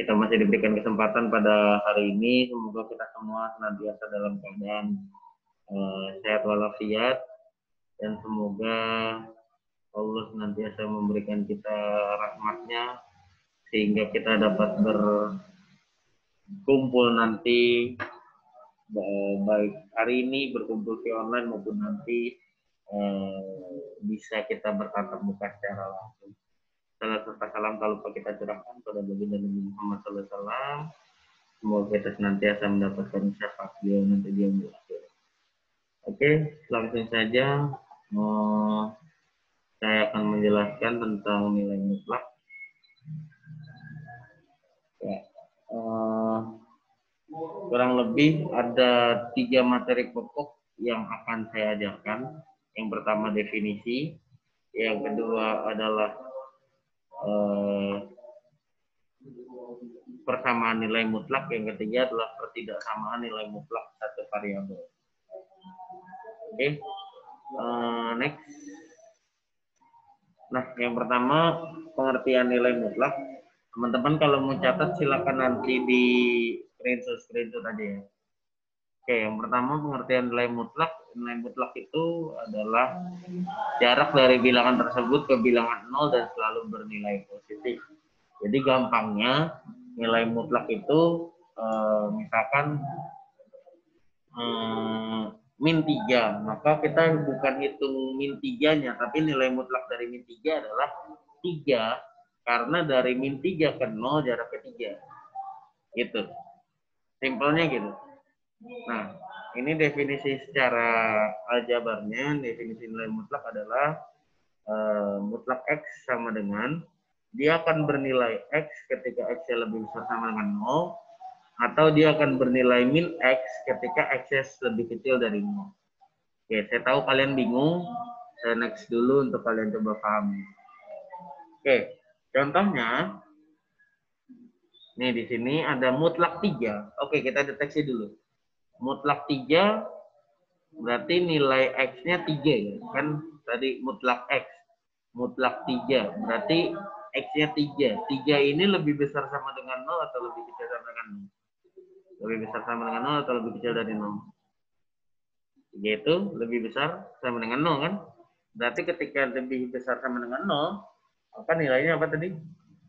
kita masih diberikan kesempatan pada hari ini. Semoga kita semua senantiasa dalam keadaan sehat walafiat, dan semoga Allah senantiasa memberikan kita rahmatnya sehingga kita dapat berkumpul nanti, baik hari ini berkumpul di online maupun nanti bisa kita bertatap muka secara langsung. Salam serta salam tak lupa kita curahkan kepada baginda Nabi Muhammad SAW. Semoga kita senantiasa mendapatkan syafaat beliau nanti di yaumil akhir. Oke, langsung saja saya akan menjelaskan tentang nilai mutlak. Ya, kurang lebih ada 3 materi pokok yang akan saya ajarkan. Yang pertama definisi, yang kedua adalah persamaan nilai mutlak, yang ketiga adalah pertidaksamaan nilai mutlak satu variabel. Oke, next. Nah, yang pertama pengertian nilai mutlak. Teman-teman kalau mau catat silakan nanti di screenshot aja ya. Oke, yang pertama pengertian nilai mutlak. Nilai mutlak itu adalah jarak dari bilangan tersebut ke bilangan 0 dan selalu bernilai positif. Jadi gampangnya nilai mutlak itu misalkan min 3, maka kita bukan hitung min 3-nya, tapi nilai mutlak dari min 3 adalah 3, karena dari min 3 ke 0 jaraknya 3. Gitu. Simpelnya gitu. Nah, ini definisi secara aljabarnya. Definisi nilai mutlak adalah mutlak X sama dengan, dia akan bernilai X ketika X-nya lebih besar sama dengan 0, atau dia akan bernilai min X ketika X-nya lebih kecil dari 0. Oke, saya tahu kalian bingung. Saya next dulu untuk kalian coba pahami. Oke, contohnya, nih di sini ada mutlak 3. Oke, kita deteksi dulu. Mutlak 3 berarti nilai X-nya 3 ya. Kan tadi mutlak X. Mutlak 3 berarti X-nya 3. 3 ini lebih besar sama dengan 0 atau lebih kecil sama dengan 0? Lebih besar sama dengan 0 atau lebih kecil dari 0? 3 itu lebih besar sama dengan 0 kan? Berarti ketika lebih besar sama dengan 0, maka nilainya apa tadi?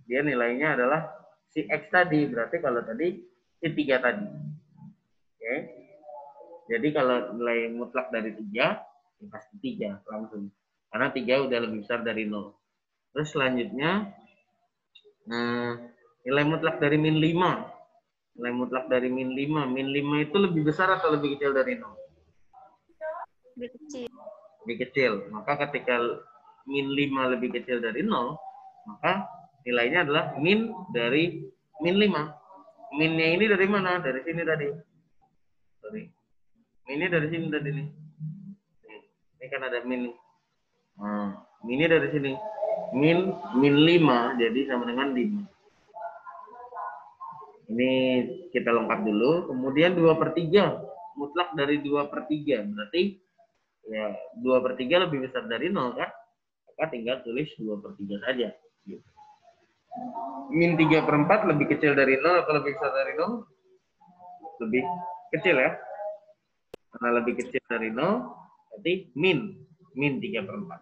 Dia nilainya adalah si X tadi. Berarti kalau tadi si 3 tadi. Oke. Jadi kalau nilai mutlak dari 3, ya pasti 3 langsung. Karena 3 udah lebih besar dari 0. Terus selanjutnya, nilai mutlak dari min 5. Nilai mutlak dari min 5. Min 5 itu lebih besar atau lebih kecil dari 0? Lebih kecil. Lebih kecil. Maka ketika min 5 lebih kecil dari 0, maka nilainya adalah min dari min 5. Minnya ini dari mana? Dari sini tadi. Sorry. Minnya dari sini tadi nih. Ini kan ada min. Minnya dari sini. Min 5 jadi sama dengan 5. Ini kita lengkap dulu. Kemudian 2/3. Mutlak dari 2/3. Berarti ya 2/3 lebih besar dari 0 kan? Maka tinggal tulis 2/3 saja. Min 3/4 lebih kecil dari 0 atau lebih besar dari 0? Lebih kecil ya. Karena lebih kecil dari 0, berarti min 3/4.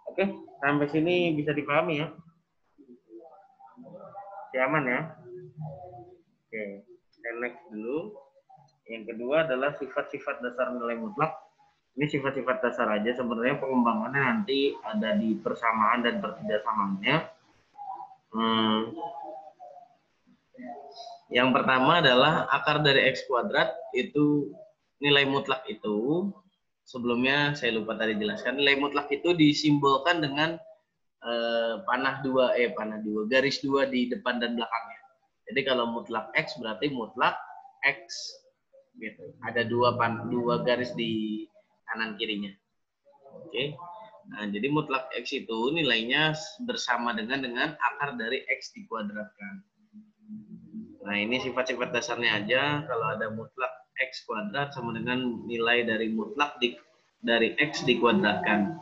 Oke, sampai sini bisa dipahami ya? Aman ya? Oke, saya next dulu. Yang kedua adalah sifat-sifat dasar nilai mutlak. Ini sifat-sifat dasar aja, sebenarnya pengembangannya nanti ada di persamaan dan pertidaksamaannya. Yang pertama adalah akar dari X kuadrat, itu nilai mutlak itu, sebelumnya saya lupa tadi jelaskan, nilai mutlak itu disimbolkan dengan panah dua, garis 2 di depan dan belakangnya. Jadi kalau mutlak X berarti mutlak X gitu. Ada dua garis di kanan kirinya. Oke. Nah, jadi mutlak X itu nilainya bersama dengan akar dari X dikuadratkan. Nah, ini sifat-sifat dasarnya aja. Kalau ada mutlak X kuadrat sama dengan nilai dari mutlak dari X dikuadratkan.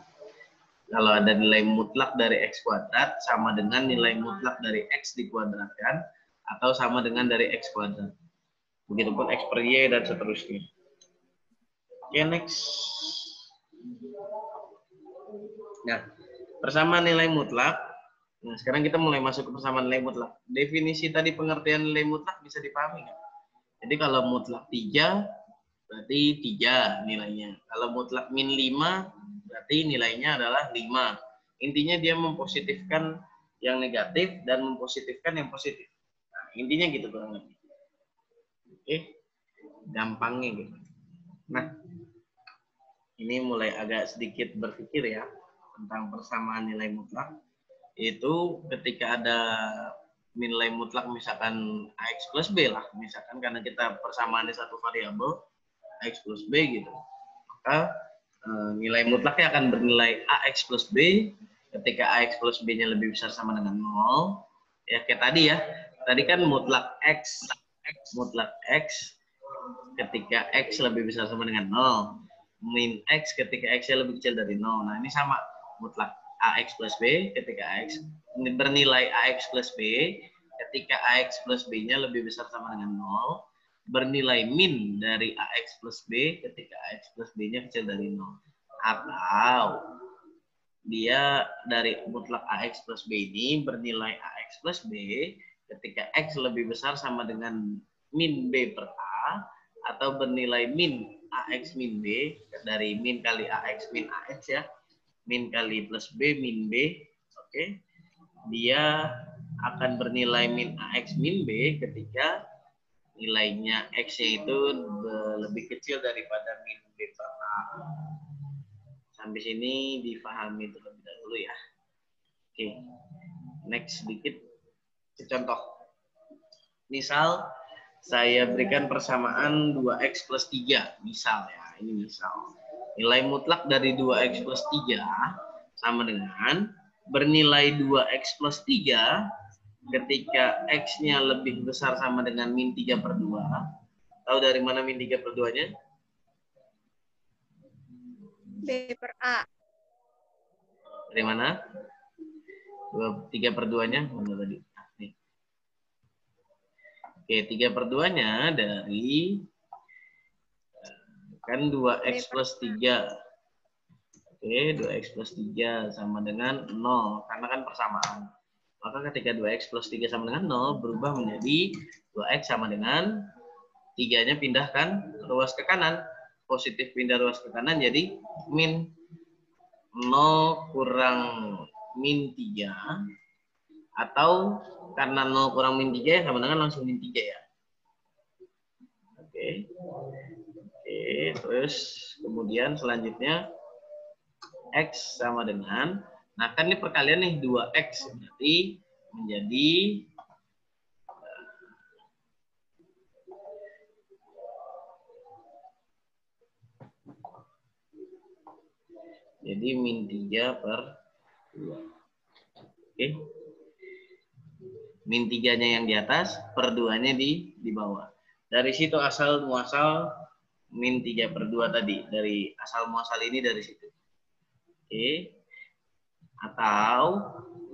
Kalau ada nilai mutlak dari X kuadrat sama dengan nilai mutlak dari X dikuadratkan atau sama dengan dari X kuadrat. Begitupun X per Y dan seterusnya. Oke, next. Nah, persamaan nilai mutlak. Nah, sekarang kita mulai masuk ke persamaan nilai mutlak. Definisi tadi pengertian nilai mutlak bisa dipahami nggak? Jadi kalau mutlak 3, berarti 3 nilainya. Kalau mutlak min 5, berarti nilainya adalah 5. Intinya dia mempositifkan yang negatif dan mempositifkan yang positif. Nah, intinya gitu kurang lebih. Oke, gampangnya gitu. Nah, ini mulai agak sedikit berpikir ya tentang persamaan nilai mutlak. Itu ketika ada nilai mutlak misalkan AX plus B lah, misalkan karena kita persamaan di satu variabel AX plus B gitu, maka nilai mutlaknya akan bernilai AX plus B ketika AX plus B-nya lebih besar sama dengan 0. Ya kayak tadi ya, tadi kan mutlak X ketika X lebih besar sama dengan 0, min X ketika X-nya lebih kecil dari 0. Nah ini sama, mutlak AX plus B ketika AX bernilai AX plus B ketika AX plus B-nya lebih besar sama dengan 0, bernilai min dari AX plus B ketika AX plus B-nya kecil dari 0. Atau dia dari mutlak AX plus B ini bernilai AX plus B ketika X lebih besar sama dengan min B per A, atau bernilai min AX min B dari min kali AX min AX ya. Min kali plus B min B, oke. Dia akan bernilai min AX min B ketika nilainya X-nya itu lebih kecil daripada min B per A. Sampai sini dipahami terlebih dahulu ya. Oke, next sedikit contoh. Misal saya berikan persamaan 2X plus 3, misal ya, ini misal. Nilai mutlak dari 2X plus 3 sama dengan bernilai 2X plus 3 ketika X-nya lebih besar sama dengan min 3 per 2. Tahu dari mana min 3 per 2-nya? B per A. Dari mana? 3 per 2-nya? Mana tadi? Nih. Oke, 3 per 2-nya dari kan 2X plus 3. Oke, 2X plus 3 sama dengan 0. Karena kan persamaan. Maka ketika 2X plus 3 sama dengan 0, berubah menjadi 2X sama dengan 3-nya pindahkan ruas ke kanan. Positif pindah ruas ke kanan, jadi min 0 kurang min 3. Atau karena 0 kurang min 3 sama dengan langsung min 3 ya. Oke. Oke, terus kemudian selanjutnya X sama dengan, nah kan ini perkalian nih 2X, berarti menjadi min 3 per 2. Oke. Min 3-nya yang di atas, per 2-nya di bawah. Dari situ asal muasal min 3 per 2 tadi. Dari asal muasal ini dari situ. Oke. Atau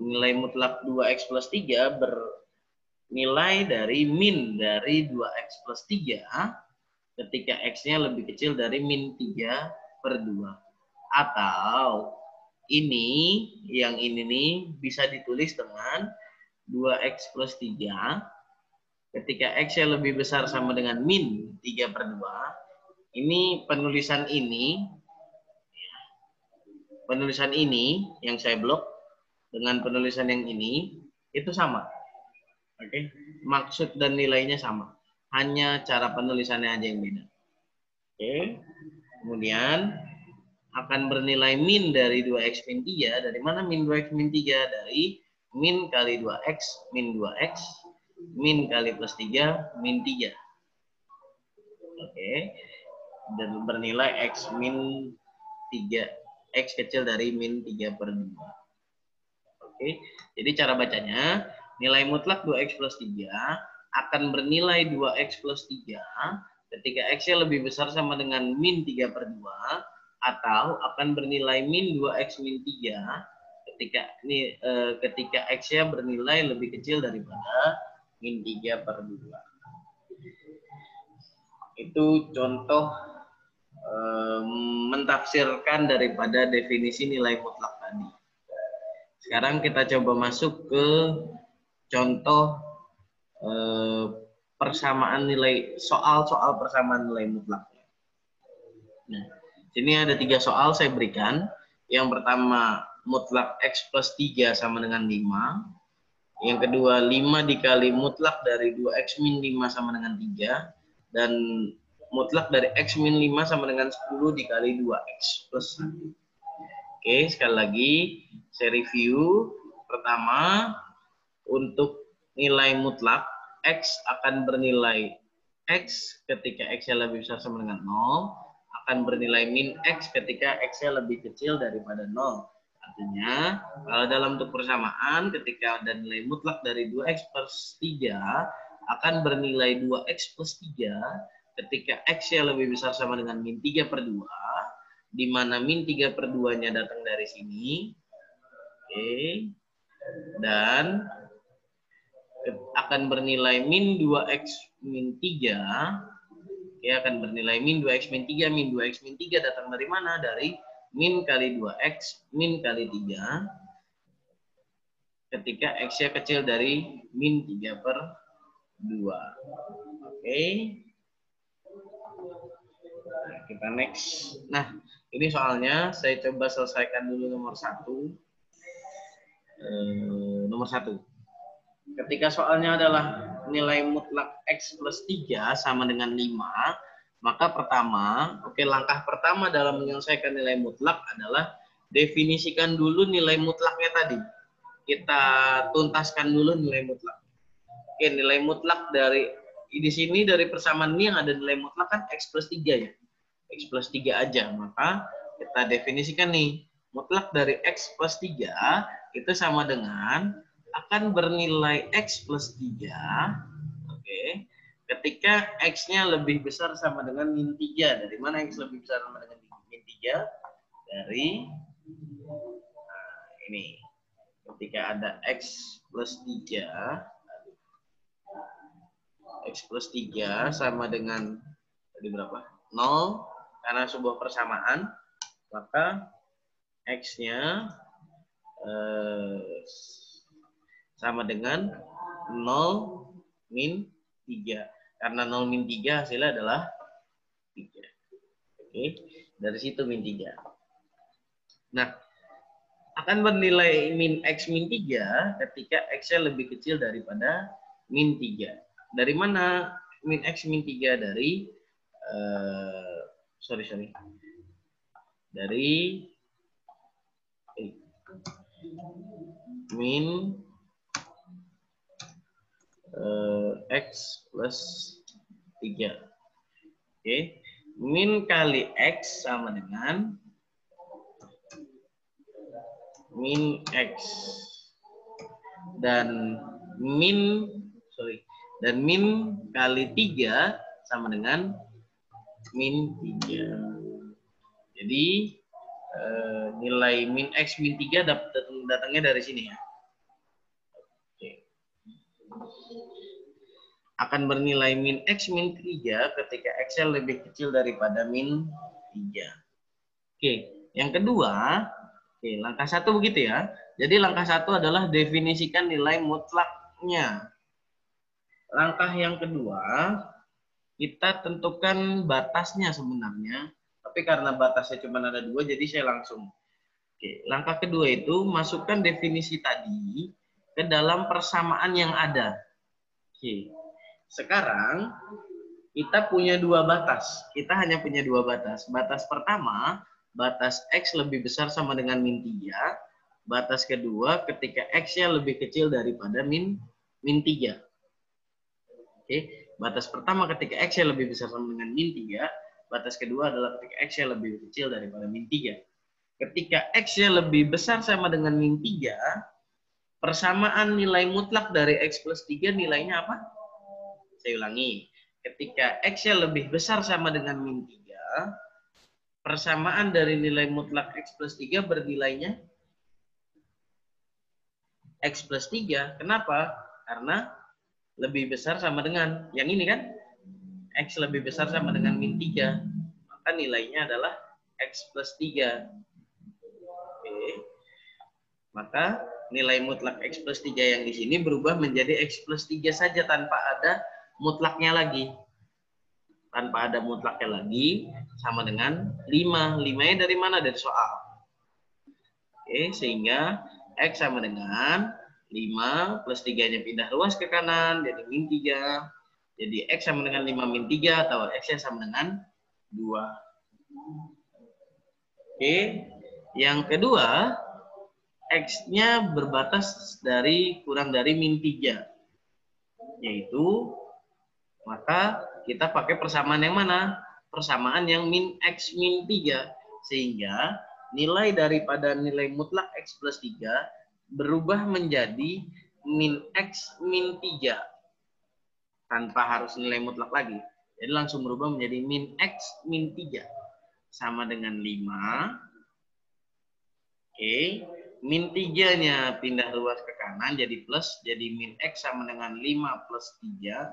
nilai mutlak 2X plus 3 bernilai dari min dari 2X plus 3 ketika X-nya lebih kecil dari min 3 per 2. Atau ini, yang ini nih bisa ditulis dengan 2X plus 3 ketika X-nya lebih besar sama dengan min 3 per 2. Ini penulisan ini yang saya blok dengan penulisan yang ini itu sama. Oke, maksud dan nilainya sama. Hanya cara penulisannya aja yang beda. Oke. Kemudian akan bernilai min dari 2X min 3. Dari mana min 2X min 3? Dari min kali 2X min 2X min kali plus 3 min 3. Oke. Dan bernilai X min 3. X kecil dari min 3 per 2. Oke. Jadi cara bacanya, nilai mutlak 2X plus 3 akan bernilai 2X plus 3 ketika X-nya lebih besar sama dengan min 3 per 2 atau akan bernilai min 2x min 3 ketika x-nya bernilai lebih kecil daripada min 3 per 2. Itu contoh mentafsirkan daripada definisi nilai mutlak tadi. Sekarang kita coba masuk ke contoh persamaan nilai, soal-soal persamaan nilai mutlaknya. Nah, sini ada 3 soal saya berikan. Yang pertama, mutlak x plus 3 sama dengan 5. Yang kedua, 5 dikali mutlak dari 2x min 5 sama dengan 3. Dan mutlak dari x min 5 sama dengan 10 dikali 2x plus 1. Oke, sekali lagi saya review. Pertama, untuk nilai mutlak, x akan bernilai x ketika x-nya lebih besar sama dengan 0, akan bernilai min x ketika x-nya lebih kecil daripada 0. Artinya, kalau dalam bentuk persamaan, ketika ada nilai mutlak dari 2x plus 3, akan bernilai 2x plus 3 ketika x-nya lebih besar sama dengan min 3 per 2, di mana min 3 per 2-nya datang dari sini. Oke. Dan akan bernilai min 2x min 3. Oke, akan bernilai min 2x min 3. Min 2x min 3 datang dari mana? Dari min kali 2x min kali 3 ketika x-nya kecil dari min 3 per 2. Oke. Nah, kita next. Nah, ini soalnya saya coba selesaikan dulu nomor 1. Nomor 1. Ketika soalnya adalah nilai mutlak x plus 3 sama dengan 5, maka pertama, langkah pertama dalam menyelesaikan nilai mutlak adalah definisikan dulu nilai mutlaknya tadi. Kita tuntaskan dulu nilai mutlak. Oke, nilai mutlak di sini dari persamaan ini yang ada nilai mutlak kan x plus 3 ya. X plus 3 aja, maka kita definisikan nih, mutlak dari x plus 3 itu sama dengan akan bernilai x plus 3, ketika x-nya lebih besar sama dengan min 3. Dari mana x lebih besar sama dengan min 3? Dari ini. Ketika ada x plus 3, x plus 3 sama dengan tadi berapa? 0, karena sebuah persamaan, maka x-nya sama dengan 0 min 3. Karena 0 min 3 hasilnya adalah 3. Oke, dari situ min 3. Nah, akan bernilai min x min 3 ketika x-nya lebih kecil daripada min 3. Dari mana min x min 3? Dari dari min x plus 3. Oke, min kali x sama dengan min x, dan min kali 3 sama dengan min 3. Jadi nilai min x min 3 datangnya dari sini ya. Oke. Akan bernilai min x min 3 ketika x-nya lebih kecil daripada min 3. Oke, yang kedua, langkah 1 begitu ya. Jadi langkah 1 adalah definisikan nilai mutlaknya. Langkah yang kedua, kita tentukan batasnya sebenarnya. Tapi karena batasnya cuma ada 2, jadi saya langsung. Oke, langkah kedua itu masukkan definisi tadi ke dalam persamaan yang ada. Oke, sekarang kita punya 2 batas. Kita hanya punya 2 batas. Batas pertama, batas x lebih besar sama dengan min 3. Batas kedua, ketika x-nya lebih kecil daripada min 3. Oke, batas pertama ketika x-nya lebih besar sama dengan min 3. Batas kedua adalah ketika x-nya lebih kecil daripada min 3. Ketika x-nya lebih besar sama dengan min 3, persamaan nilai mutlak dari x plus 3 nilainya apa? Saya ulangi. Ketika x-nya lebih besar sama dengan min 3, persamaan dari nilai mutlak X plus 3 bernilainya X plus 3. Kenapa? Karena lebih besar sama dengan yang ini kan? X lebih besar sama dengan min 3. Maka nilainya adalah X plus 3. Oke. Maka nilai mutlak X plus 3 yang di sini berubah menjadi X plus 3 saja tanpa ada mutlaknya lagi. Tanpa ada mutlaknya lagi sama dengan 5. 5-nya dari mana? Dari soal. Oke, sehingga X sama dengan 5 plus 3-nya pindah ruas ke kanan jadi min 3. Jadi X sama dengan 5 min 3 atau X-nya sama dengan 2. Oke, yang kedua, X-nya berbatas dari kurang dari min 3. Yaitu, maka kita pakai persamaan yang mana? Persamaan yang min X min 3. Sehingga nilai daripada nilai mutlak X plus 3 berubah menjadi min X min 3. Tanpa harus nilai mutlak lagi. Jadi langsung berubah menjadi min X min 3. Sama dengan 5. Oke. Min 3-nya pindah ruas ke kanan jadi plus. Jadi min X sama dengan 5 plus 3.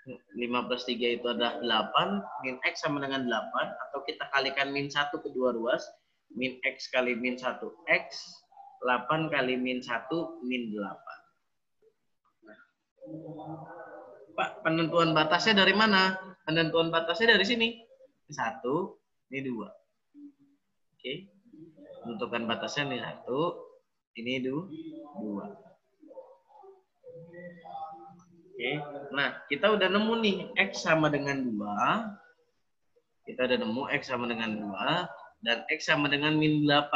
5 plus 3 itu adalah 8. Min X sama dengan 8. Atau kita kalikan min 1 kedua ruas. Min X kali min 1 X. 8 kali min 1 min 8. Nah. Pak, penentuan batasnya dari mana? Penentuan batasnya dari sini. 1, ini 2. Oke. Menentukan batasnya ini 1, ini 2. Oke. Nah, kita udah nemu nih X sama dengan 2. Kita udah nemu X sama dengan 2 dan X sama dengan min 8.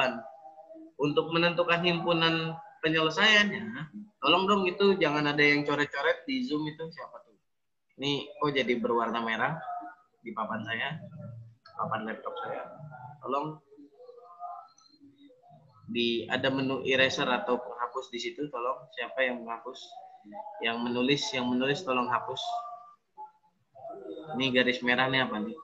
Untuk menentukan himpunan penyelesaiannya, tolong dong itu jangan ada yang coret-coret di Zoom itu siapa tuh. Ini kok jadi berwarna merah di papan saya, papan laptop saya. Tolong ada menu eraser atau penghapus di situ, tolong siapa yang menghapus? Yang menulis tolong hapus. Ini garis merah nih apa nih?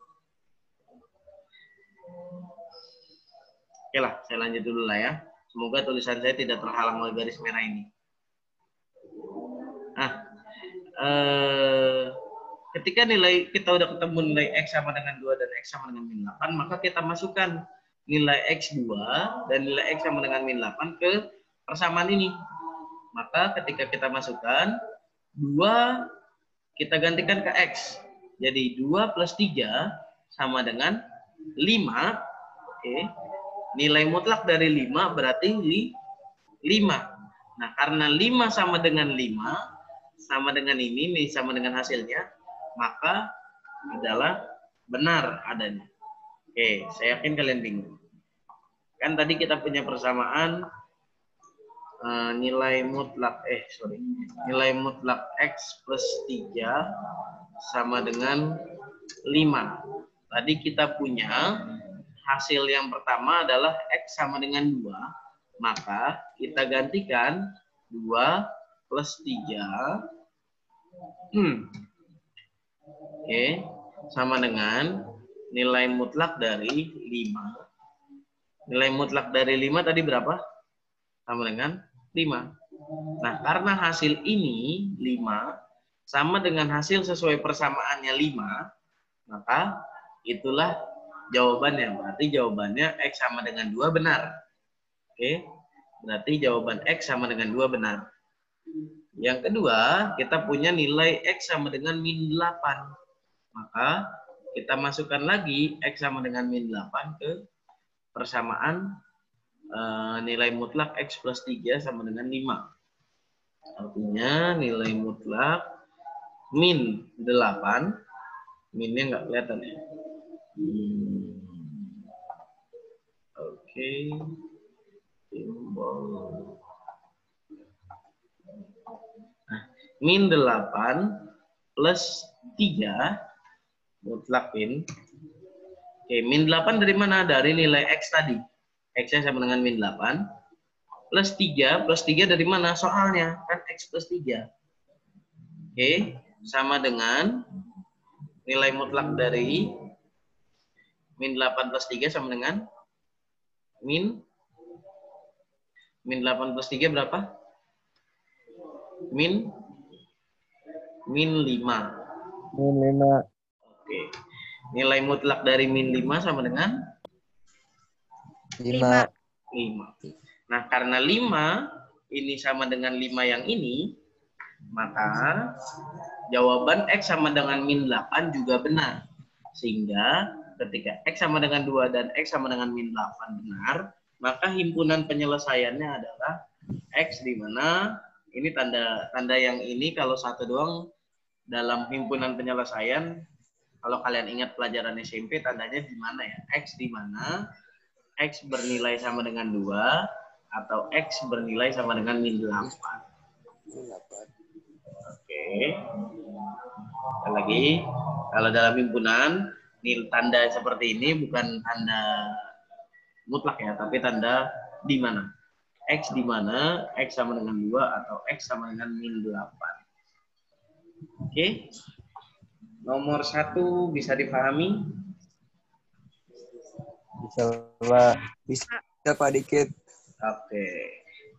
Oke lah, saya lanjut dulu lah ya. Semoga tulisan saya tidak terhalang oleh garis merah ini. Nah, ketika kita udah ketemu nilai X sama dengan 2 dan X sama dengan min 8, maka kita masukkan nilai X2 dan nilai X sama dengan min 8 ke persamaan ini. Maka ketika kita masukkan 2 kita gantikan ke X. Jadi 2 plus 3 sama dengan 5. Oke. Nilai mutlak dari 5 berarti 5. Nah, karena 5 sama dengan 5 sama dengan ini sama dengan hasilnya, maka adalah benar adanya. Oke, saya yakin kalian bingung. Kan tadi kita punya persamaan nilai mutlak X plus 3 sama dengan 5. Tadi kita punya hasil yang pertama adalah X sama dengan 2. Maka kita gantikan 2 plus 3. Oke, sama dengan nilai mutlak dari 5. Nilai mutlak dari 5 tadi berapa? Sama dengan 5. Nah, karena hasil ini 5 sama dengan hasil sesuai persamaannya 5, maka itulah jawabannya. Berarti jawabannya X sama dengan 2 benar. Oke, berarti jawaban X sama dengan 2 benar. Yang kedua, kita punya nilai X sama dengan min 8. Maka kita masukkan lagi X sama dengan min 8 ke persamaan nilai mutlak X plus 3 sama dengan 5. Artinya nilai mutlak min 8. Minnya nggak kelihatan ya. Oke. Nah, min 8 plus 3 mutlak min. Oke, min 8 dari mana? Dari nilai X tadi. X-nya sama dengan min 8. Plus 3 dari mana? Soalnya kan X plus 3. Oke, sama dengan nilai mutlak dari Min 8 plus 3 sama dengan min 8 plus 3 berapa? Min 5. Min 5. Oke. Nilai mutlak dari min 5 sama dengan 5. 5. Nah, karena 5 ini sama dengan 5 yang ini, maka jawaban X sama dengan min 8 juga benar. Sehingga ketika X sama dengan 2 dan X sama dengan min 8 benar, maka himpunan penyelesaiannya adalah X di mana ini tanda yang ini kalau satu doang dalam himpunan penyelesaian, kalau kalian ingat pelajaran SMP tandanya di mana ya? X di mana X bernilai sama dengan 2 atau X bernilai sama dengan min 8. Oke. Sekali lagi, kalau dalam himpunan, tanda seperti ini bukan tanda mutlak ya, tapi tanda di mana. X di mana, X sama dengan 2 atau X sama dengan min 8. Oke. Nomor 1 bisa dipahami? Bisa, Pak. Bisa, Pak, dikit. Oke.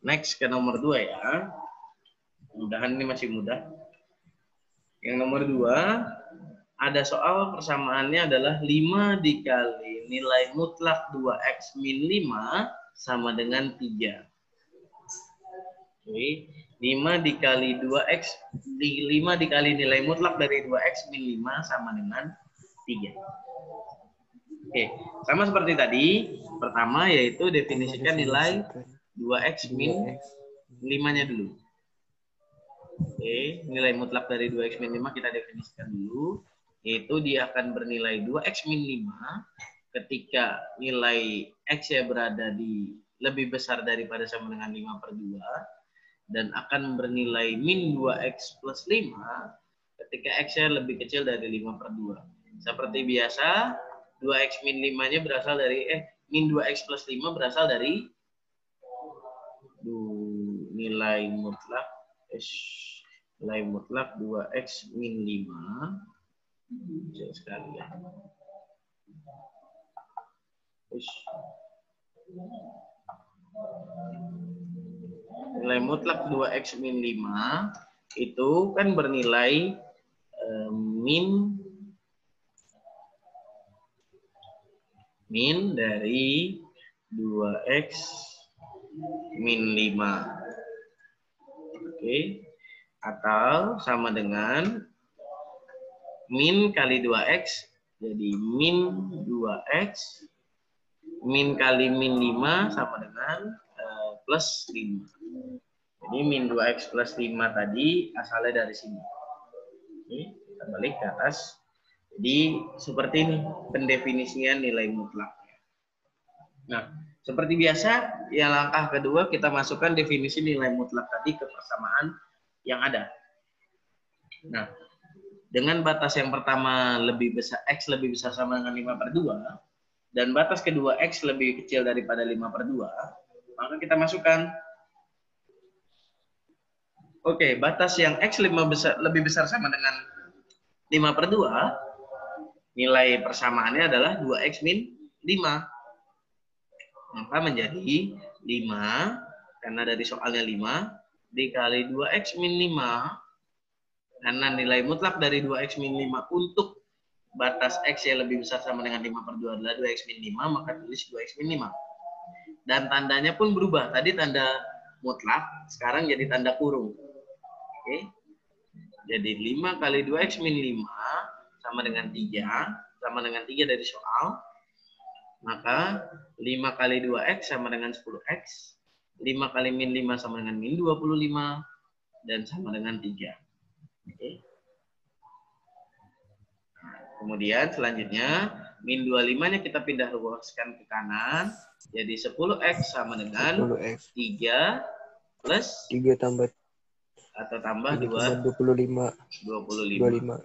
Next ke nomor 2 ya. Mudahan ini masih mudah. Yang nomor 2, ada soal persamaannya adalah 5 dikali nilai mutlak 2X min 5 sama dengan 3. Oke. 5 dikali 2X, 5 dikali nilai mutlak dari 2X min 5 sama dengan 3. Oke, sama seperti tadi. Pertama yaitu definisikan nilai 2X min 5-nya dulu. Oke, nilai mutlak dari 2X min 5 kita definisikan dulu. Yaitu dia akan bernilai 2X min 5 ketika nilai X-nya berada di lebih besar daripada sama dengan 5/2. Dan akan bernilai min 2X plus 5 ketika X-nya lebih kecil dari 5/2. Seperti biasa, 2X min 5-nya berasal dari, min 2X plus 5 berasal dari nilai mutlak 2X min 5. Jauh sekali ya. Nilai mutlak 2X min 5 itu kan bernilai min dari 2X min 5. Oke. Atau sama dengan min kali 2X, jadi min 2X min kali min 5 sama dengan plus 5. Jadi min 2X plus 5 tadi asalnya dari sini. Oke, kita balik ke atas. Jadi seperti ini pendefinisian nilai mutlaknya. Nah, seperti biasa, yang langkah kedua kita masukkan definisi nilai mutlak tadi ke persamaan yang ada. Nah, dengan batas yang pertama lebih besar, X lebih besar sama dengan 5/2, dan batas kedua X lebih kecil daripada 5/2, maka kita masukkan. Oke, batas yang X lebih besar sama dengan 5/2, nilai persamaannya adalah 2X min 5. Maka menjadi 5, karena dari soalnya 5, dikali 2X min 5, karena nilai mutlak dari 2X min 5 untuk batas X yang lebih besar sama dengan 5/2 adalah 2X min 5, maka tulis 2X min 5. Dan tandanya pun berubah. Tadi tanda mutlak, sekarang jadi tanda kurung. Oke. Jadi 5 kali 2X min 5 sama dengan 3. Sama dengan 3 dari soal. Maka 5 kali 2X sama dengan 10X. 5 kali min 5 sama dengan min 25. Dan sama dengan 3. Oke. Kemudian selanjutnya, min 25-nya kita pindah ruaskan ke kanan. Jadi 10X sama dengan 10X. 3 plus 3 tambah atau tambah 25. 25.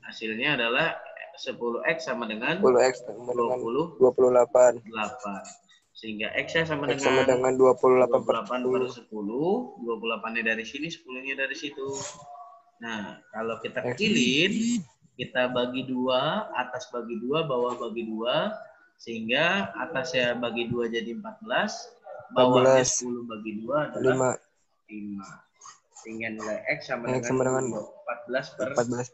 Hasilnya adalah 10X sama dengan 10X sama dengan 28. 28. Sehingga X-nya sama X sama dengan 28 per 28/10. 10. 28-nya dari sini, 10-nya dari situ. Nah, kalau kita kecilin, kita bagi 2, atas bagi 2, bawah bagi 2, Sehingga atasnya bagi 2 jadi 14, bawahnya 14. 10 bagi 2 adalah 5. 5. Sehingga nilai X sama X sama dengan 14 per 5.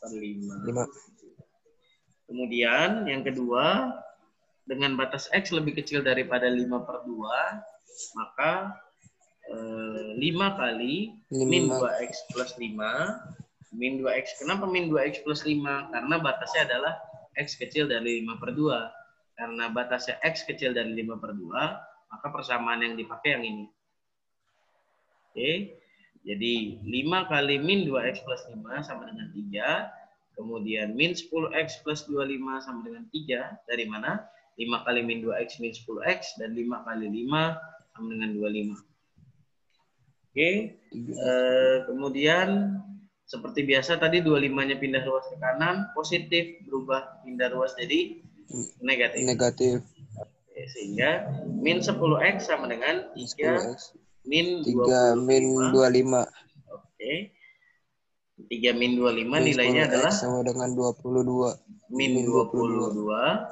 5. Kemudian yang kedua, dengan batas X lebih kecil daripada 5/2, maka 5 kali min 2X plus 5. Min 2X. Kenapa min 2X plus 5? Karena batasnya adalah X kecil dari 5/2. Karena batasnya X kecil dari 5/2, maka persamaan yang dipakai yang ini. Oke. Jadi 5 kali min 2X plus 5 sama dengan 3. Kemudian min 10X plus 25 sama dengan 3. Dari mana? 5 kali min 2X min 10X. Dan 5 kali 5 sama dengan 25. Oke. Kemudian seperti biasa tadi 25-nya pindah ruas ke kanan. Positif berubah pindah ruas jadi negatif. Oke, sehingga min 10X sama dengan 3 min 25. Oke. 3 min 25 nilainya adalah sama dengan 22. Min 22.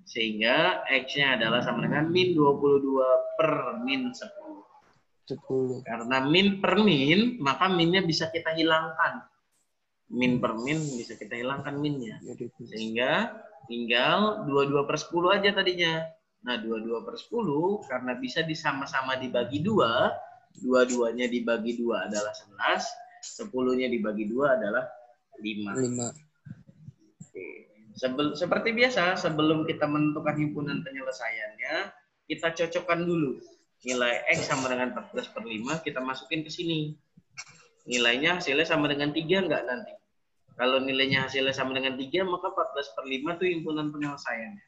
Sehingga X-nya adalah sama dengan min 22 per min 10. Karena min per min, maka minnya bisa kita hilangkan. Min per min bisa kita hilangkan minnya. Sehingga tinggal 22/10 aja tadinya. Nah, 22/10 karena bisa sama-sama dibagi 2, dua-duanya dibagi 2 adalah 11, 10-nya dibagi 2 adalah 5. Oke. Seperti biasa, sebelum kita menentukan himpunan penyelesaiannya, kita cocokkan dulu. Nilai X sama dengan 14/5, kita masukin ke sini. Nilainya hasilnya sama dengan 3 enggak nanti? Kalau nilainya hasilnya sama dengan 3, maka 14/5 itu himpunan penyelesaiannya.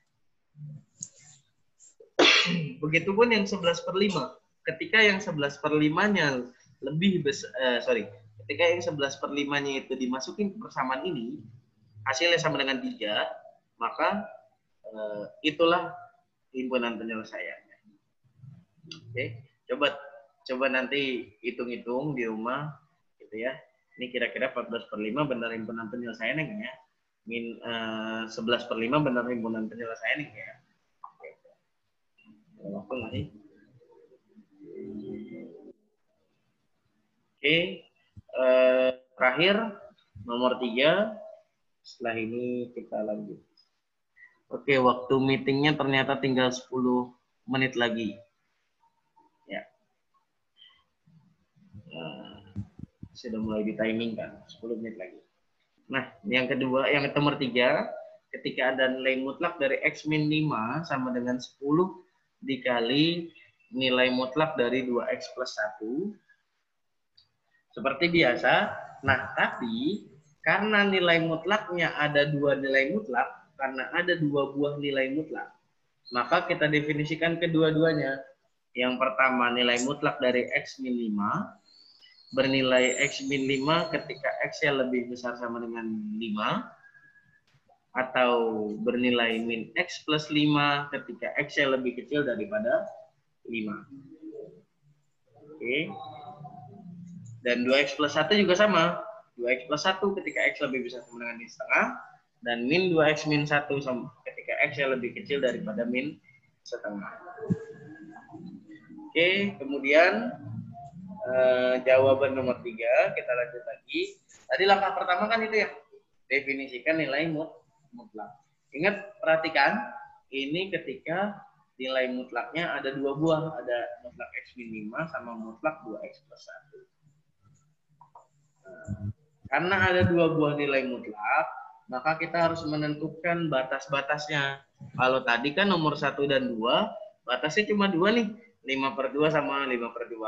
Begitupun yang 11/5. Ketika yang 11/5-nya lebih besar, ketika yang 11/5-nya itu dimasukin ke persamaan ini, hasilnya sama dengan 3, maka itulah himpunan penyelesaiannya. Oke, coba nanti hitung-hitung di rumah, gitu ya. Ini kira-kira 14/5 benar himpunan penyelesaiannya enggak ya? Min 11/5 benar himpunan penyelesaiannya enggak ya? Waktu nggak sih? Oke, terakhir nomor 3. Setelah ini kita lanjut. Oke, waktu meetingnya ternyata tinggal 10 menit lagi. Ya. Sudah mulai di timing kan, 10 menit lagi. Nah, yang kedua, yang nomor 3, ketika ada nilai mutlak dari X min 5 sama dengan 10 dikali nilai mutlak dari 2X plus 1. Seperti biasa. Nah, tapi karena nilai mutlaknya ada 2 nilai mutlak, karena ada 2 buah nilai mutlak, maka kita definisikan kedua-duanya. Yang pertama, nilai mutlak dari X min 5 bernilai X min 5 ketika X-nya lebih besar sama dengan 5, atau bernilai min X plus 5 ketika X-nya lebih kecil daripada 5. Oke. Dan 2X plus 1 juga sama. 2X plus 1 ketika X lebih besar sama dengan min setengah, dan min 2X min 1 ketika X-nya lebih kecil daripada min setengah. Oke, kemudian jawaban nomor 3, kita lanjut lagi. Tadi langkah pertama kan itu ya, definisikan nilai mutlak. Ingat, perhatikan, ini ketika nilai mutlaknya ada 2 buah, ada mutlak X min 5 sama mutlak 2X plus 1. Karena ada 2 buah nilai mutlak, maka kita harus menentukan batas-batasnya. Kalau tadi kan nomor 1 dan 2, batasnya cuma 2 nih. 5/2 sama 5/2,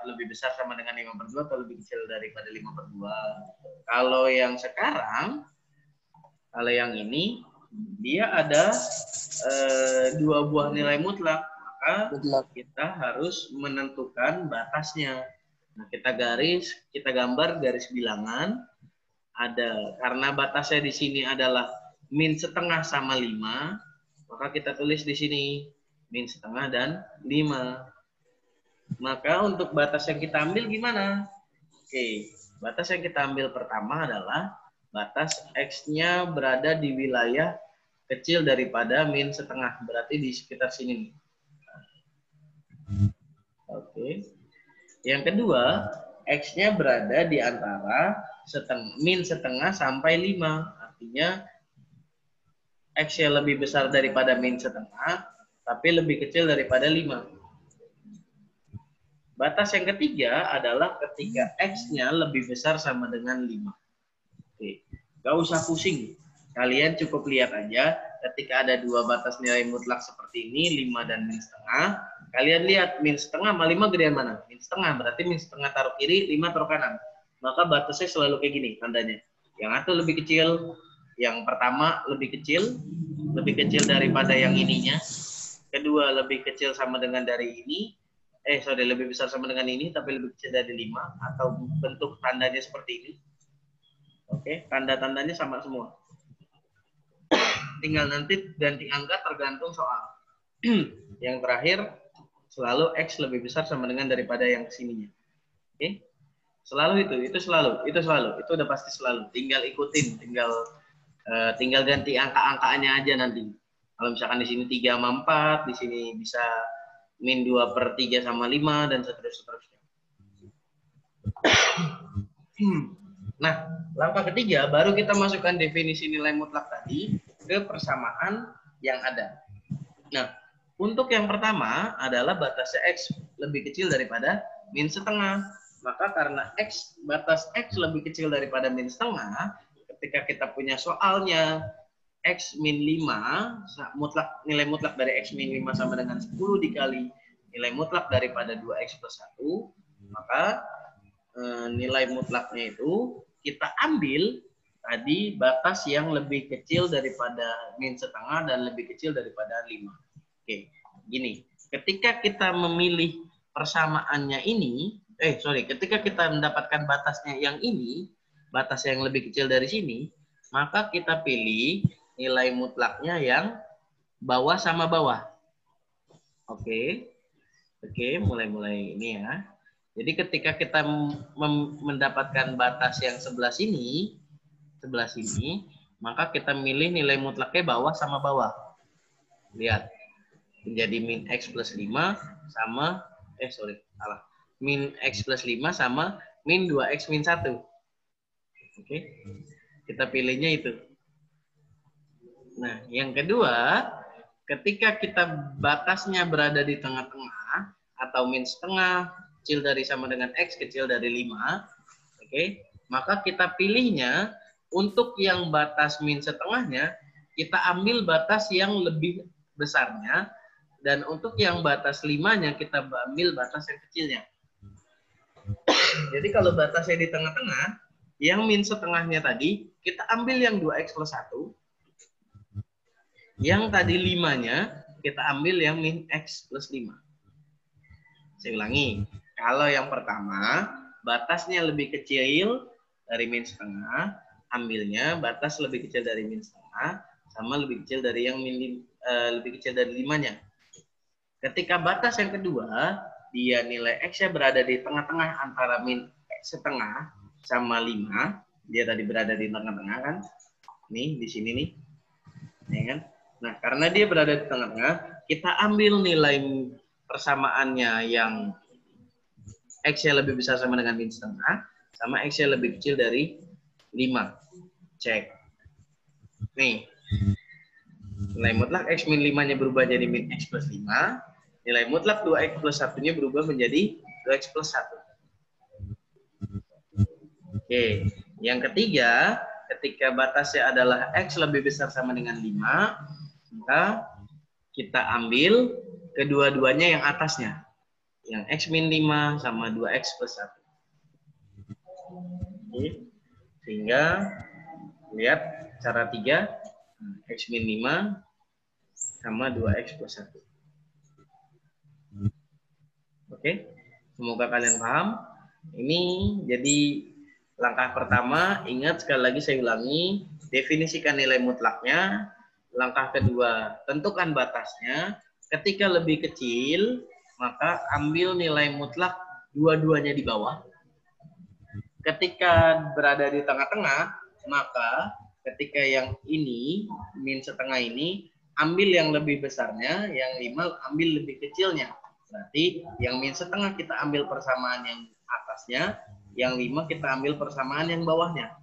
lebih besar sama dengan 5/2 atau lebih kecil daripada 5/2. Kalau yang sekarang, kalau yang ini, dia ada 2 buah nilai mutlak, maka kita harus menentukan batasnya. Nah, kita gambar garis bilangan. Ada, karena batasnya di sini adalah min setengah sama 5, maka kita tulis di sini min setengah dan 5. Maka untuk batas yang kita ambil gimana? Oke, batas yang kita ambil pertama adalah batas X-nya berada di wilayah kecil daripada min setengah. Berarti di sekitar sini nih. Oke. Yang kedua, X-nya berada di antara min setengah sampai 5. Artinya X-nya lebih besar daripada min setengah, tapi lebih kecil daripada 5. Batas yang ketiga adalah ketika X-nya lebih besar sama dengan 5. Oke. Gak usah pusing. Kalian cukup lihat aja ketika ada dua batas nilai mutlak seperti ini, 5 dan min setengah. Kalian lihat min setengah sama 5 gedean mana? Min setengah, berarti min setengah taruh kiri, 5 taruh kanan. Maka batasnya selalu kayak gini tandanya. Yang satu lebih kecil, yang pertama lebih kecil daripada yang ininya. Kedua lebih kecil sama dengan dari ini. Lebih besar sama dengan ini, tapi lebih kecil dari 5. Atau bentuk tandanya seperti ini. Oke, tanda-tandanya sama semua. Tinggal nanti ganti angka tergantung soal. Yang terakhir, selalu X lebih besar sama dengan daripada yang kesininya. Oke? Selalu itu selalu. Itu udah pasti selalu. Tinggal ikutin, tinggal ganti angka-angkaannya aja nanti. Kalau misalkan di sini 3 sama 4, di sini bisa min 2/3 sama 5, dan seterusnya. Nah, langkah ketiga, baru kita masukkan definisi nilai mutlak tadi ke persamaan yang ada. Nah, untuk yang pertama adalah batasnya X lebih kecil daripada min setengah. Maka karena batas X lebih kecil daripada min setengah, ketika kita punya soalnya X min 5, nilai mutlak dari X min 5 sama dengan 10 dikali nilai mutlak daripada 2X plus 1, maka nilai mutlaknya itu kita ambil tadi batas yang lebih kecil daripada min setengah dan lebih kecil daripada 5. Oke, gini. Ketika kita memilih persamaannya ini, ketika kita mendapatkan batasnya yang ini, batas yang lebih kecil dari sini, maka kita pilih nilai mutlaknya yang bawah sama bawah. Oke, mulai ini ya. Jadi ketika kita mendapatkan batas yang sebelah sini, maka kita milih nilai mutlaknya bawah sama bawah. Lihat, menjadi min X plus 5 sama, min X plus 5 sama min 2X min 1. Oke, kita pilihnya itu. Nah, yang kedua, ketika kita batasnya berada di tengah-tengah atau min setengah, kecil dari sama dengan X, kecil dari 5, maka kita pilihnya untuk yang batas min setengahnya, kita ambil batas yang lebih besarnya, dan untuk yang batas 5-nya, kita ambil batas yang kecilnya. Jadi kalau batasnya di tengah-tengah, yang min setengahnya tadi, kita ambil yang 2X plus 1, yang tadi 5-nya, kita ambil yang min X plus 5. Saya ulangi. Kalau yang pertama, batasnya lebih kecil dari min setengah, ambilnya batas lebih kecil dari min setengah, sama lebih kecil dari yang lebih kecil dari 5-nya. Ketika batas yang kedua, dia nilai X-nya berada di tengah-tengah antara min X setengah sama 5. Dia tadi berada di tengah-tengah kan? Nih, di sini nih. Ya kan? Nah, karena dia berada di tengah-tengah, kita ambil nilai persamaannya yang X-nya lebih besar sama dengan min setengah, sama X-nya lebih kecil dari 5. Cek. Nih. Nilai mutlak X min 5-nya berubah jadi min X plus 5. Nilai mutlak 2X plus 1-nya berubah menjadi 2X plus 1. Oke. Yang ketiga, ketika batasnya adalah X lebih besar sama dengan 5, maka kita ambil kedua-duanya yang atasnya. Yang X min 5 sama 2X plus 1. Oke. Sehingga, lihat cara 3, X min 5 sama 2X plus 1. Oke. Semoga kalian paham. Ini jadi langkah pertama. Ingat, sekali lagi saya ulangi. Definisikan nilai mutlaknya. Langkah kedua, tentukan batasnya. Ketika lebih kecil, maka ambil nilai mutlak dua-duanya di bawah. Ketika berada di tengah-tengah, maka ketika yang ini, min setengah ini, ambil yang lebih besarnya, yang 5 ambil lebih kecilnya. Berarti yang min setengah kita ambil persamaan yang atasnya, yang 5 kita ambil persamaan yang bawahnya.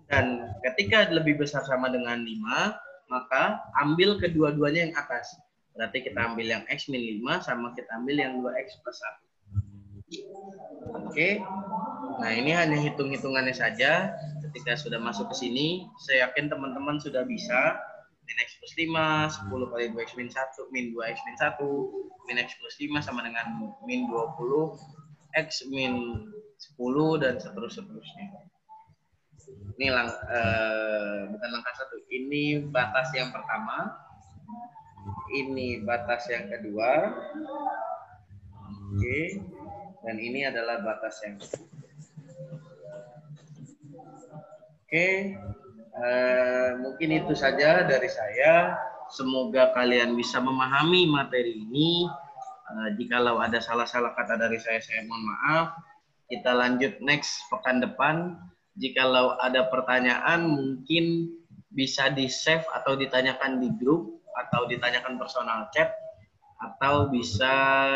Dan ketika lebih besar sama dengan 5, maka ambil kedua-duanya yang atas. Berarti kita ambil yang X min 5 sama kita ambil yang 2X plus 1. Oke. Nah, ini hanya hitung-hitungannya saja. Ketika sudah masuk ke sini, saya yakin teman-teman sudah bisa min X plus 5, 10 kali 2X min 1, min 2X min 1, min X plus 5 sama dengan min 20, X min 10, dan seterusnya. Ini bukan langkah 1. Ini batas yang pertama. Ini batas yang kedua. Oke. Dan ini adalah batas yang kedua. Oke, mungkin itu saja dari saya. Semoga kalian bisa memahami materi ini. Jikalau ada salah-salah kata dari saya mohon maaf. Kita lanjut next pekan depan. Jikalau ada pertanyaan mungkin bisa di-save atau ditanyakan di grup atau ditanyakan personal chat, atau bisa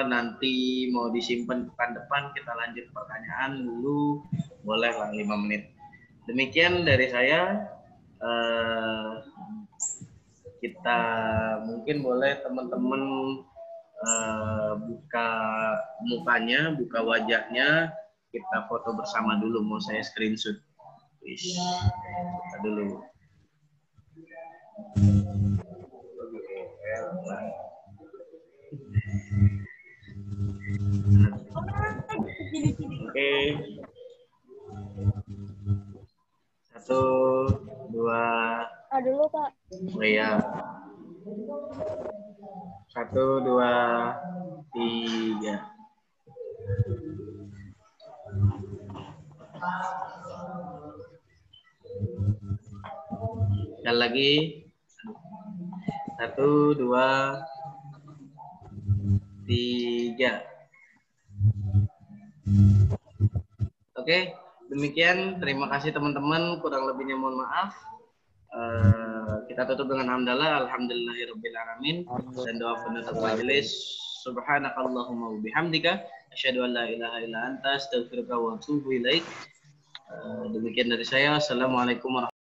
nanti mau disimpan pekan depan kita lanjut pertanyaan dulu, bolehlah 5 menit. Demikian dari saya. Kita mungkin boleh teman-teman buka mukanya, buka wajahnya, kita foto bersama dulu. Mau saya screenshot. Kita dulu. Oke. 1, 2. Dulu, Pak. Oh iya. 1, 2, 3. Sekali lagi. 1, 2, 3. Oke, demikian. Terima kasih teman-teman. Kurang lebihnya mohon maaf. Kita tutup dengan hamdalah, alhamdulillahirabbil alamin, dan doa penutup majelis. Subhanakallahumma wa bihamdika asyhadu an la ilaha illa anta astaghfiruka wa atubu ilaik. Demikian dari saya. Assalamualaikum warahmatullahi wabarakatuh.